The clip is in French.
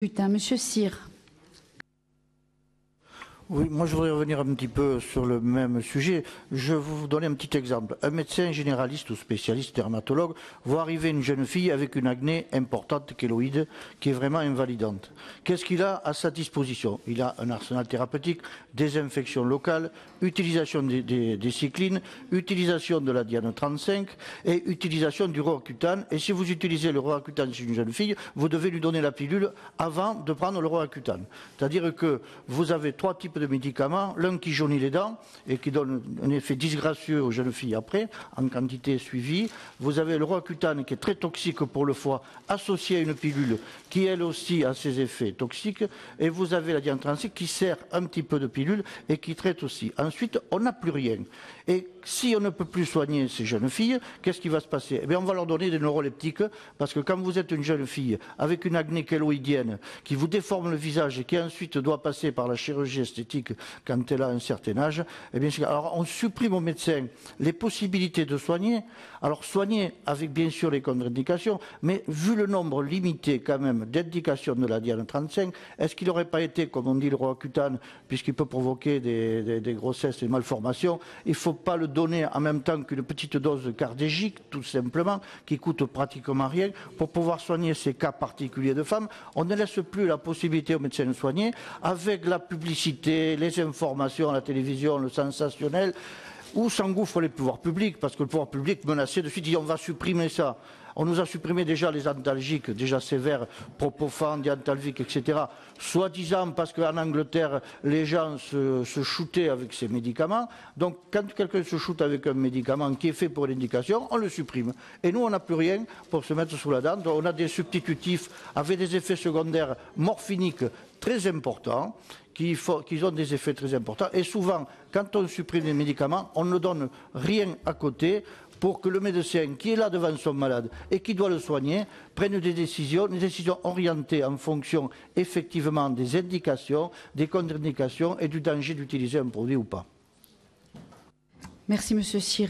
Monsieur Cyr. Oui, moi je voudrais revenir un petit peu sur le même sujet. Je vais vous donner un petit exemple. Un médecin généraliste ou spécialiste dermatologue voit arriver une jeune fille avec une acné importante, kéloïde, qui est vraiment invalidante. Qu'est-ce qu'il a à sa disposition? Il a un arsenal thérapeutique, désinfection locale, utilisation des cyclines, utilisation de la Diane 35 et utilisation du Roaccutane. Et si vous utilisez le Roaccutane chez une jeune fille, vous devez lui donner la pilule avant de prendre le Roaccutane. C'est-à-dire que vous avez trois types de médicaments, l'un qui jaunit les dents et qui donne un effet disgracieux aux jeunes filles après, en quantité suivie. Vous avez le Roaccutane qui est très toxique pour le foie, associé à une pilule qui elle aussi a ses effets toxiques. Et vous avez la Diane 35 qui sert un petit peu de pilule et qui traite aussi. Ensuite, on n'a plus rien. Et si on ne peut plus soigner ces jeunes filles, qu'est-ce qui va se passer? Eh bien, on va leur donner des neuroleptiques, parce que quand vous êtes une jeune fille avec une acné kéloïdienne qui vous déforme le visage et qui ensuite doit passer par la chirurgie esthétique quand elle a un certain âge, eh bien, alors on supprime aux médecins les possibilités de soigner. Alors soigner avec bien sûr les contre-indications, mais vu le nombre limité quand même d'indications de la Diane 35, est-ce qu'il n'aurait pas été, comme on dit, le Roaccutane, puisqu'il peut provoquer des grossesses et des malformations, il ne faut pas le donner en même temps qu'une petite dose cardégique, tout simplement, qui coûte pratiquement rien, pour pouvoir soigner ces cas particuliers de femmes. On ne laisse plus la possibilité aux médecins de soigner, avec la publicité, les informations à la télévision, le sensationnel, où s'engouffrent les pouvoirs publics, parce que le pouvoir public menacé de suite dit on va supprimer ça. On nous a supprimé déjà les antalgiques, déjà sévères, Propofan, Diantalvic, etc. Soi-disant parce qu'en Angleterre, les gens se shootaient avec ces médicaments. Donc quand quelqu'un se shoote avec un médicament qui est fait pour l'indication, on le supprime. Et nous, on n'a plus rien pour se mettre sous la dent. On a des substitutifs avec des effets secondaires morphiniques très importants, qui ont des effets très importants. Et souvent, quand on supprime des médicaments, on ne donne rien à côté pour que le médecin qui est là devant son malade et qui doit le soigner prenne des décisions orientées en fonction effectivement des indications, des contre-indications et du danger d'utiliser un produit ou pas. Merci Monsieur Cyr.